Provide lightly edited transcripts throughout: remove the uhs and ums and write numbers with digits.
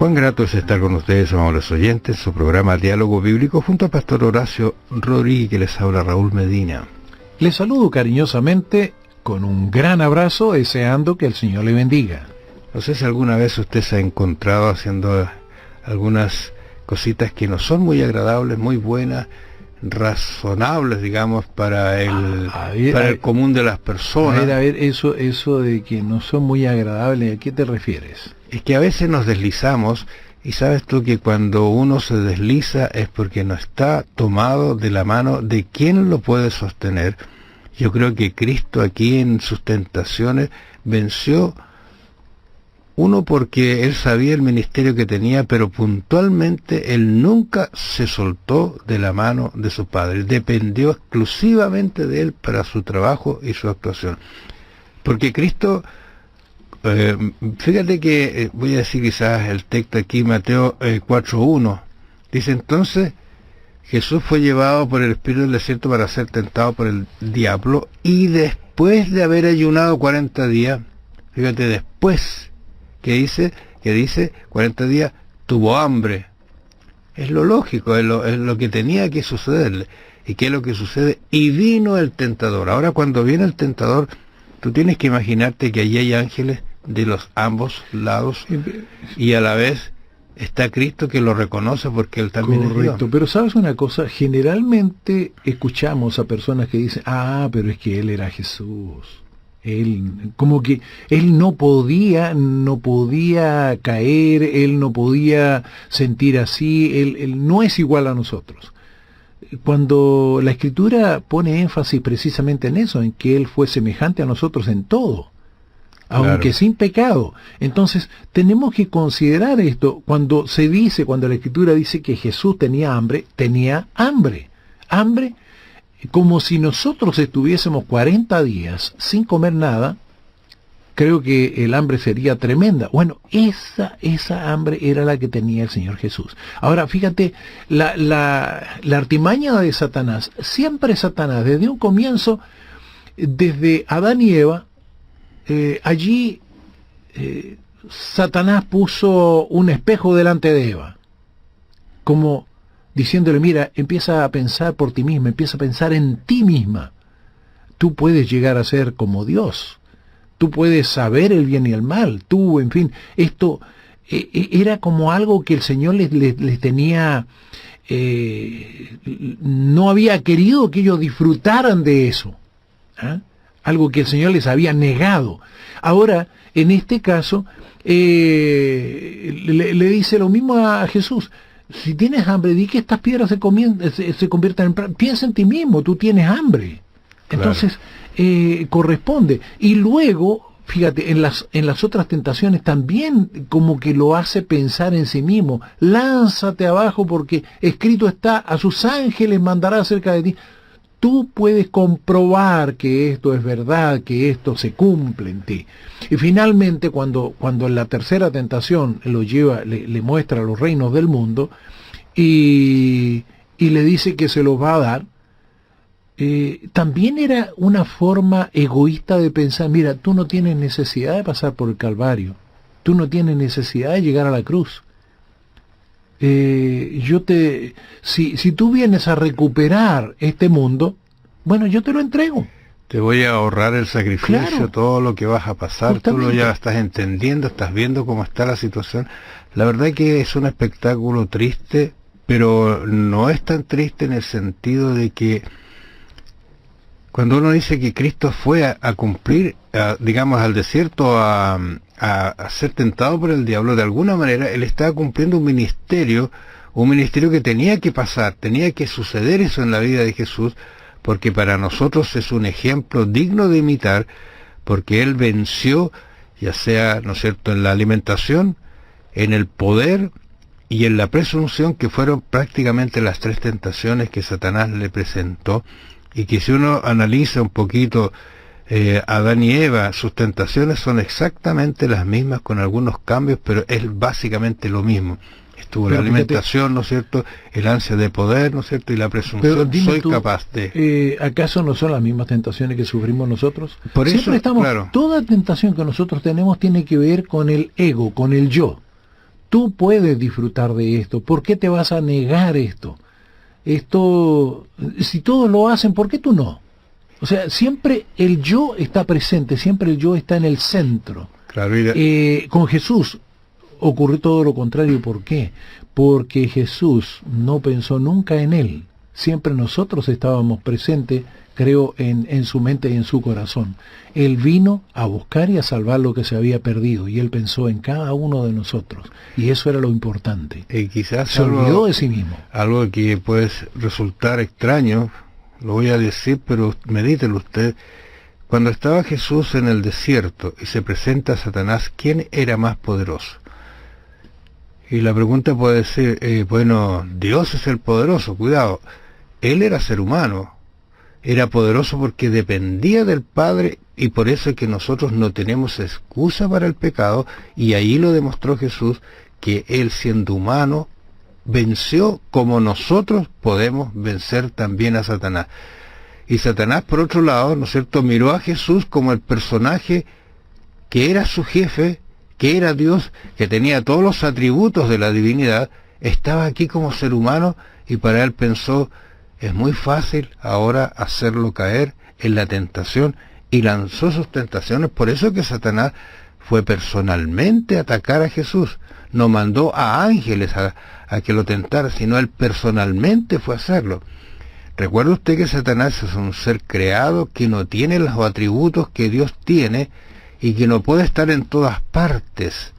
Cuán grato es estar con ustedes, amables oyentes, su programa Diálogo Bíblico junto al pastor Horacio Rodríguez, que les habla Raúl Medina. Les saludo cariñosamente con un gran abrazo, deseando que el Señor le bendiga. No sé si alguna vez usted se ha encontrado haciendo algunas cositas que no son muy agradables, muy buenas, razonables, digamos, para el común de las personas. A ver, eso de que no son muy agradables, ¿a qué te refieres? Es que a veces nos deslizamos, y sabes tú que cuando uno se desliza es porque no está tomado de la mano de quien lo puede sostener. Yo creo que Cristo aquí en sus tentaciones venció, uno porque él sabía el ministerio que tenía, pero puntualmente él nunca se soltó de la mano de su Padre, dependió exclusivamente de él para su trabajo y su actuación. Porque Cristo, fíjate que voy a decir quizás el texto aquí, Mateo 4:1, dice: entonces Jesús fue llevado por el Espíritu del desierto para ser tentado por el diablo, y después de haber ayunado 40 días, fíjate, después, que dice 40 días, tuvo hambre. Es lo lógico, es lo que tenía que sucederle. ¿Y qué es lo que sucede? Y vino el tentador. Ahora, cuando viene el tentador, tú tienes que imaginarte que allí hay ángeles de los ambos lados, y a la vez está Cristo, que lo reconoce porque él también es Dios. Pero ¿sabes una cosa? Generalmente escuchamos a personas que dicen: pero es que él era Jesús. Él, como que él no podía caer, él no podía sentir así, él no es igual a nosotros. Cuando la Escritura pone énfasis precisamente en eso, en que él fue semejante a nosotros en todo, aunque sin pecado. Entonces tenemos que considerar esto. Cuando la Escritura dice que Jesús tenía hambre como si nosotros estuviésemos 40 días sin comer nada. Creo que el hambre sería tremenda. Bueno, esa hambre era la que tenía el Señor Jesús. Ahora, fíjate, la artimaña de Satanás, siempre Satanás, desde un comienzo, desde Adán y Eva, allí Satanás puso un espejo delante de Eva, como diciéndole: mira, empieza a pensar por ti misma, empieza a pensar en ti misma. Tú puedes llegar a ser como Dios. Tú puedes saber el bien y el mal. Tú, en fin, esto era como algo que el Señor les tenía, no había querido que ellos disfrutaran de eso. Algo que el Señor les había negado. Ahora, en este caso, le dice lo mismo a Jesús: si tienes hambre, di que estas piedras se conviertan en pan. Piensa en ti mismo, tú tienes hambre. Entonces, corresponde. Y luego, fíjate, en las otras tentaciones también como que lo hace pensar en sí mismo. Lánzate abajo, porque escrito está: a sus ángeles mandará cerca de ti. Tú puedes comprobar que esto es verdad, que esto se cumple en ti. Y finalmente, cuando en la tercera tentación lo lleva, le muestra los reinos del mundo y le dice que se los va a dar, también era una forma egoísta de pensar: mira, tú no tienes necesidad de pasar por el Calvario, tú no tienes necesidad de llegar a la cruz. Si tú vienes a recuperar este mundo, bueno, yo te lo entrego. Te voy a ahorrar el sacrificio, claro, todo lo que vas a pasar. Justamente. Tú lo ya estás entendiendo, estás viendo cómo está la situación. La verdad es que es un espectáculo triste, pero no es tan triste en el sentido de que cuando uno dice que Cristo fue a cumplir, digamos, al desierto a ser tentado por el diablo, de alguna manera él estaba cumpliendo un ministerio que tenía que pasar, tenía que suceder eso en la vida de Jesús, porque para nosotros es un ejemplo digno de imitar, porque él venció, ya sea, ¿no es cierto?, en la alimentación, en el poder y en la presunción, que fueron prácticamente las tres tentaciones que Satanás le presentó, y que si uno analiza un poquito Adán y Eva, sus tentaciones son exactamente las mismas, con algunos cambios, pero es básicamente lo mismo. Estuvo la alimentación, ¿no es cierto?, el ansia de poder, ¿no es cierto?, y la presunción, soy capaz de... ¿Acaso no son las mismas tentaciones que sufrimos nosotros? Por Siempre eso, estamos, claro. Toda tentación que nosotros tenemos tiene que ver con el ego, con el yo. tú puedes disfrutar de esto, ¿por qué te vas a negar esto? Esto, si todos lo hacen, ¿por qué tú no? O sea, siempre el yo está presente, siempre el yo está en el centro. Claro, con Jesús ocurrió todo lo contrario. ¿Por qué? Porque Jesús no pensó nunca en él. Siempre nosotros estábamos presentes, creo, en su mente y en su corazón. Él vino a buscar y a salvar lo que se había perdido, y él pensó en cada uno de nosotros, y eso era lo importante. Quizás se olvidó de sí mismo. Algo que puede resultar extraño, lo voy a decir, pero medítelo usted. Cuando estaba Jesús en el desierto y se presenta a Satanás, ¿quién era más poderoso? Y la pregunta puede ser, bueno, Dios es el poderoso, cuidado. Él era ser humano, era poderoso porque dependía del Padre, y por eso es que nosotros no tenemos excusa para el pecado, y ahí lo demostró Jesús, que Él siendo humano, venció como nosotros podemos vencer también a Satanás. Y Satanás, por otro lado, ¿no es cierto?, miró a Jesús como el personaje que era su jefe, que era Dios, que tenía todos los atributos de la divinidad, estaba aquí como ser humano, y para él pensó, es muy fácil ahora hacerlo caer en la tentación, y lanzó sus tentaciones. Por eso que Satanás fue personalmente a atacar a Jesús, no mandó a ángeles a que lo tentara, sino él personalmente fue a hacerlo. Recuerde usted que Satanás es un ser creado que no tiene los atributos que Dios tiene y que no puede estar en todas partes.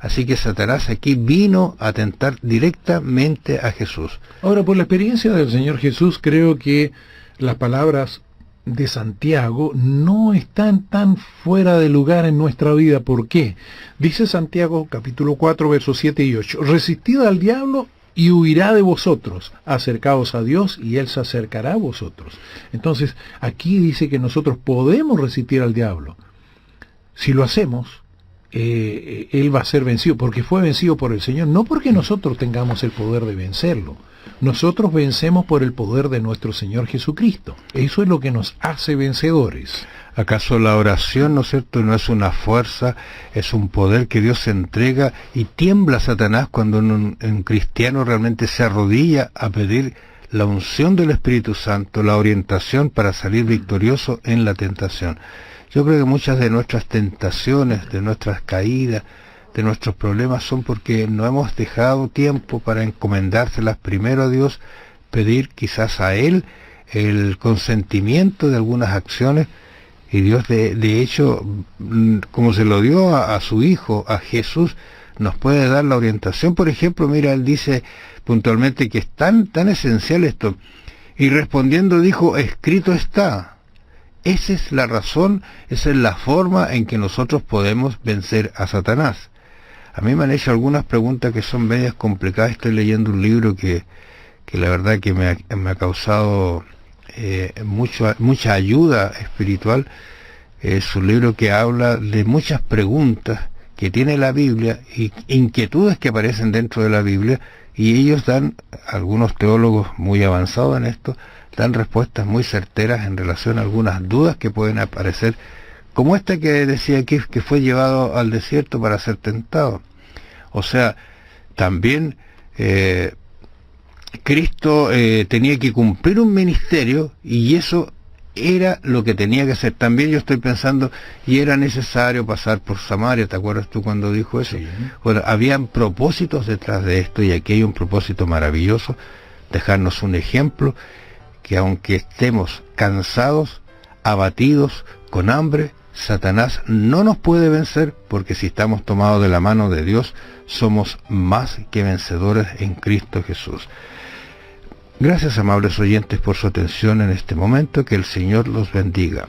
Así que Satanás aquí vino a tentar directamente a Jesús. Ahora, por la experiencia del Señor Jesús, creo que las palabras de Santiago no están tan fuera de lugar en nuestra vida. ¿Por qué? Dice Santiago capítulo 4, versos 7 y 8. Resistid al diablo y huirá de vosotros. Acercaos a Dios y Él se acercará a vosotros. Entonces, aquí dice que nosotros podemos resistir al diablo. Si lo hacemos, Él va a ser vencido, porque fue vencido por el Señor, no porque nosotros tengamos el poder de vencerlo. Nosotros vencemos por el poder de nuestro Señor Jesucristo. Eso es lo que nos hace vencedores. ¿Acaso la oración, no es cierto, no es una fuerza, es un poder que Dios entrega, y tiembla Satanás cuando un cristiano realmente se arrodilla a pedir la unción del Espíritu Santo, la orientación para salir victorioso en la tentación? Yo creo que muchas de nuestras tentaciones, de nuestras caídas, de nuestros problemas son porque no hemos dejado tiempo para encomendárselas primero a Dios, pedir quizás a Él el consentimiento de algunas acciones, y Dios de hecho, como se lo dio a su Hijo, a Jesús, nos puede dar la orientación. Por ejemplo, mira, Él dice puntualmente que es tan esencial esto, y respondiendo dijo, escrito está. Esa es la razón, esa es la forma en que nosotros podemos vencer a Satanás. A mí me han hecho algunas preguntas que son medias complicadas. Estoy leyendo un libro que la verdad que me ha causado mucha ayuda espiritual. Es un libro que habla de muchas preguntas que tiene la Biblia y inquietudes que aparecen dentro de la Biblia, y ellos dan, algunos teólogos muy avanzados en esto, dan respuestas muy certeras en relación a algunas dudas que pueden aparecer, como esta que decía aquí, que fue llevado al desierto para ser tentado. O sea, también Cristo tenía que cumplir un ministerio, y eso era lo que tenía que hacer. También yo estoy pensando, y era necesario pasar por Samaria. ¿Te acuerdas tú cuando dijo eso? Sí. Bueno, habían propósitos detrás de esto, y aquí hay un propósito maravilloso, dejarnos un ejemplo, que aunque estemos cansados, abatidos, con hambre, Satanás no nos puede vencer, porque si estamos tomados de la mano de Dios, somos más que vencedores en Cristo Jesús. Gracias, amables oyentes, por su atención en este momento. Que el Señor los bendiga.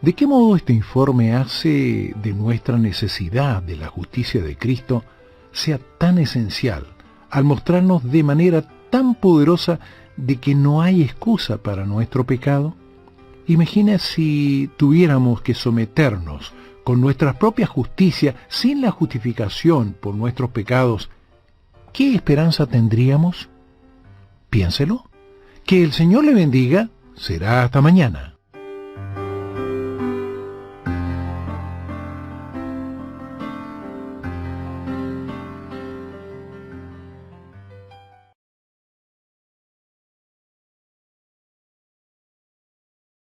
¿De qué modo este informe hace de nuestra necesidad de la justicia de Cristo sea tan esencial, al mostrarnos de manera tan poderosa de que no hay excusa para nuestro pecado? Imagina si tuviéramos que someternos con nuestra propia justicia, sin la justificación por nuestros pecados. ¿Qué esperanza tendríamos? Piénselo. Que el Señor le bendiga. Será hasta mañana.